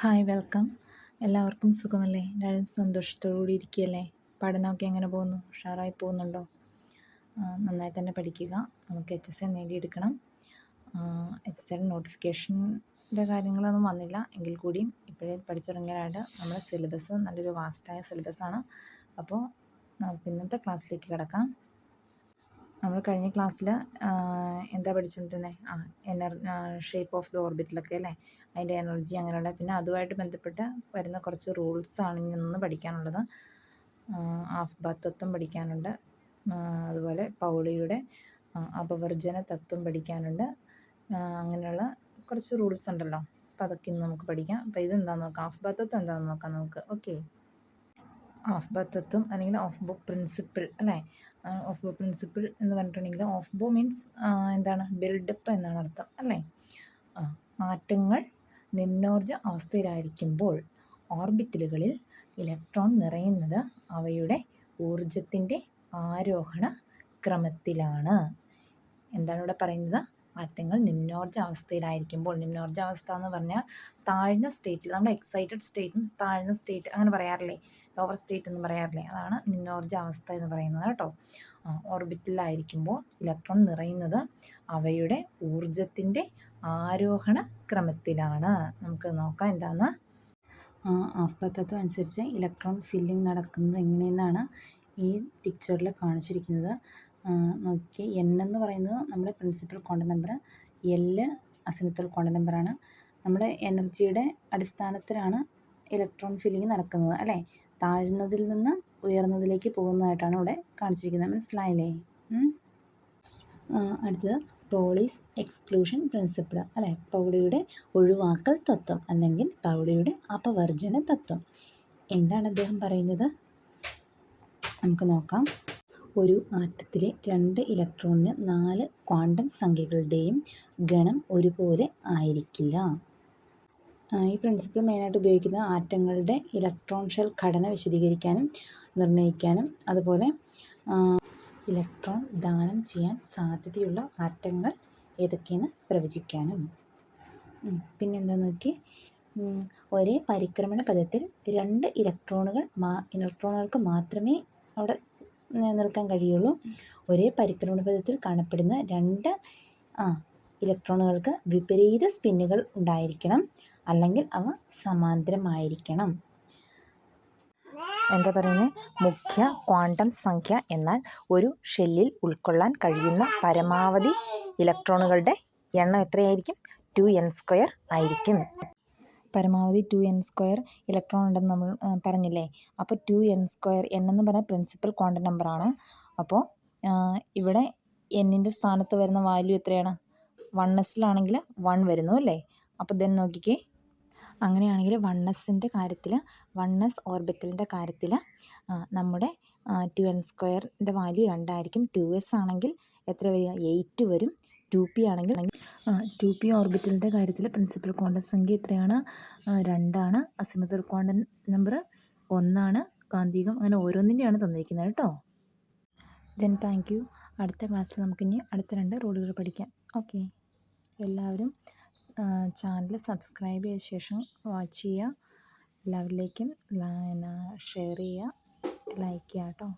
Hi welcome. എല്ലാവർക്കും സുഖമല്ലേ? എല്ലാവരും സന്തോഷത്തോടുകൂടി ഇരിക്കുകയല്ലേ? പഠനമൊക്കെ എങ്ങനെ പോകുന്നു? ഉഷാറായി പോകുന്നുണ്ടോ? നന്നായി തന്നെ പഠിക്കുക. നമുക്ക് HSL നേടിയെടുക്കണം. HSL നോട്ടിഫിക്കേഷൻ്റെ കാര്യങ്ങളൊന്നും വന്നില്ല എങ്കിൽ കൂടിയും ഇപ്പോഴേ പഠിച്ചിറങ്ങിയാലായിട്ട് നമ്മുടെ സിലബസ് നല്ലൊരു വാസ്റ്റായ സിലബസാണ്. അപ്പോൾ നമുക്ക് ഇന്നത്തെ ക്ലാസ്സിലേക്ക് കിടക്കാം. നമ്മൾ കഴിഞ്ഞ ക്ലാസ്സിൽ എന്താ പഠിച്ചുകൊണ്ടിരുന്നത്? ഷേപ്പ് ഓഫ് ദ ഓർബിറ്റിലൊക്കെ അല്ലേ, അതിൻ്റെ എനർജി അങ്ങനെയുള്ള, പിന്നെ അതുമായിട്ട് ബന്ധപ്പെട്ട് വരുന്ന കുറച്ച് റൂൾസാണ് ഇന്ന് പഠിക്കാനുള്ളത്. ഹാഫ് ബാത്ത് തത്വം പഠിക്കാനുണ്ട്. അതുപോലെ പൗളിയുടെ അപവർജന തത്വം പഠിക്കാനുണ്ട്. അങ്ങനെയുള്ള കുറച്ച് റൂൾസ് ഉണ്ടല്ലോ, അപ്പോൾ അതൊക്കെ ഇന്ന് നമുക്ക് പഠിക്കാം. അപ്പോൾ ഇതെന്താണെന്ന് നോക്കാം. ഹാഫ് ബാത്ത് തത്വം എന്താണെന്ന് നോക്കാം നമുക്ക്. ഓക്കെ, ഹാഫ് ബാത്ത് തത്വം അല്ലെങ്കിൽ ഓഫ് ബോ പ്രിൻസിപ്പിൾ അല്ലേ. ഓഫ് ബോ പ്രിൻസിപ്പിൾ എന്ന് പറഞ്ഞിട്ടുണ്ടെങ്കിൽ, ഓഫ് ബോ മീൻസ് എന്താണ്? ബിൽഡപ്പ് എന്നാണ് അർത്ഥം അല്ലേ. ആറ്റങ്ങൾ നിമ്നോർജ അവസ്ഥയിലായിരിക്കുമ്പോൾ ഓർബിറ്റലുകളിൽ ഇലക്ട്രോൺ നിറയുന്നത് അവയുടെ ഊർജത്തിൻ്റെ ആരോഹണ ക്രമത്തിലാണ്. എന്താണ് ഇവിടെ പറയുന്നത്? ആറ്റങ്ങൾ നിമ്നോർജ അവസ്ഥയിലായിരിക്കുമ്പോൾ, നിമ്നോർജ അവസ്ഥ എന്ന് പറഞ്ഞാൽ താഴ്ന്ന സ്റ്റേറ്റിൽ, നമ്മുടെ എക്സൈറ്റഡ് സ്റ്റേറ്റും താഴ്ന്ന സ്റ്റേറ്റ് അങ്ങനെ പറയാറില്ലേ, ലോവർ സ്റ്റേറ്റ് എന്ന് പറയാറില്ലേ, അതാണ് നിമ്നോർജ അവസ്ഥ എന്ന് പറയുന്നത് കേട്ടോ. ഓർബിറ്റലിലായിരിക്കുമ്പോൾ ഇലക്ട്രോൺ നിറയുന്നത് അവയുടെ ഊർജത്തിൻ്റെ ആരോഹണ ക്രമത്തിലാണ്. നമുക്ക് നോക്കാം എന്താന്ന്. ഹാഫ് ബാത്ത് തത്വം അനുസരിച്ച് ഇലക്ട്രോൺ ഫില്ലിംഗ് നടക്കുന്നത് എങ്ങനെയെന്നാണ് ഈ പിക്ചറിൽ കാണിച്ചിരിക്കുന്നത്. നോക്കി, എൻ എന്ന് പറയുന്നത് നമ്മുടെ principal quantum number, L azimuthal quantum നമ്പറാണ്. നമ്മുടെ എനർജിയുടെ അടിസ്ഥാനത്തിലാണ് ഇലക്ട്രോൺ ഫില്ലിംഗ് നടക്കുന്നത് അല്ലേ. താഴ്ന്നതിൽ നിന്ന് ഉയർന്നതിലേക്ക് പോകുന്നതായിട്ടാണ് ഇവിടെ കാണിച്ചിരിക്കുന്നത്. മനസ്സിലായില്ലേ? അടുത്തത് പൗളീസ് എക്സ്ക്ലൂഷൻ പ്രിൻസിപ്പിൾ അല്ലേ, പൗളിയുടെ ഒഴിവാക്കൽ തത്വം അല്ലെങ്കിൽ പൗളിയുടെ അപവർജന തത്വം. എന്താണ് അദ്ദേഹം പറയുന്നത്? നമുക്ക് നോക്കാം. ഒരു ആറ്റത്തിലെ 2 ഇലക്ട്രോണിന് 4 ക്വാണ്ടം സംഖ്യകളുടെയും ഗണം ഒരുപോലെ ആയിരിക്കില്ല. ഈ പ്രിൻസിപ്പിൾ മെയിനായിട്ട് ഉപയോഗിക്കുന്നത് ആറ്റങ്ങളുടെ ഇലക്ട്രോൺ ഷെൽ ഘടന വിശദീകരിക്കാനും നിർണ്ണയിക്കാനും, അതുപോലെ ഇലക്ട്രോൺ ദാനം ചെയ്യാൻ സാധ്യതയുള്ള ആറ്റങ്ങൾ ഏതൊക്കെയെന്ന് പ്രവചിക്കാനും. പിന്നെന്താന്ന് നോക്കി, ഒരേ പരിക്രമണ പദത്തിൽ 2 ഇലക്ട്രോണുകൾക്ക് മാത്രമേ അവിടെ നിൽക്കാൻ കഴിയുള്ളൂ. ഒരേ പരിക്രമണ പദത്തിൽ കാണപ്പെടുന്ന 2 ഇലക്ട്രോണുകൾക്ക് വിപരീത സ്പിന്നുകൾ ഉണ്ടായിരിക്കണം, അല്ലെങ്കിൽ അവ സമാന്തരമായിരിക്കണം. എന്താ പറയുന്നത്? മുഖ്യ ക്വാണ്ടം സംഖ്യ എന്നാൽ ഒരു ഷെല്ലിൽ ഉൾക്കൊള്ളാൻ കഴിയുന്ന പരമാവധി ഇലക്ട്രോണുകളുടെ എണ്ണം എത്രയായിരിക്കും? 2n² ആയിരിക്കും. പരമാവധി 2n² ഇലക്ട്രോൺ ഉണ്ടെന്ന് നമ്മൾ പറഞ്ഞില്ലേ. അപ്പോൾ 2n², n എന്ന് പറഞ്ഞാൽ പ്രിൻസിപ്പൽ ക്വാണ്ടം നമ്പറാണ്. അപ്പോൾ ഇവിടെ എന്നിൻ്റെ സ്ഥാനത്ത് വരുന്ന വാല്യൂ എത്രയാണ്? 1s വരുന്നു അല്ലേ. അപ്പോൾ ദെൻ നോക്കിക്കേ, അങ്ങനെയാണെങ്കിൽ 1sൻ്റെ കാര്യത്തിൽ, 1s ഓർബിറ്റലിൻ്റെ കാര്യത്തിൽ നമ്മുടെ 2n² വാല്യൂ 2 ആയിരിക്കും. 2s ആണെങ്കിൽ എത്ര വരിക? 8 വരും. 2p ആണെങ്കിൽ 2p ഓർബിറ്റലിൻ്റെ കാര്യത്തിൽ പ്രിൻസിപ്പൽ ക്വാണ്ടം സംഖ്യ എത്രയാണ്? 2 ആണ്. അസിമുത്തൽ ക്വാണ്ടം നമ്പർ 1 ആണ്. കാന്തികം അങ്ങനെ ഓരോന്നിൻ്റെയാണ് തന്നിരിക്കുന്നത് കേട്ടോ. Then thank you. അടുത്ത ക്ലാസ്സിൽ നമുക്കിനി അടുത്ത 2 റൂളുകൾ പഠിക്കാം. ഓക്കെ, എല്ലാവരും ചാനൽ സബ്സ്ക്രൈബ് ചെയ്ത ശേഷം വാച്ച് ചെയ്യുക. എല്ലാവരിലേക്കും ഷെയർ ചെയ്യുക, ലൈക്ക് ചെയ്യുക കേട്ടോ.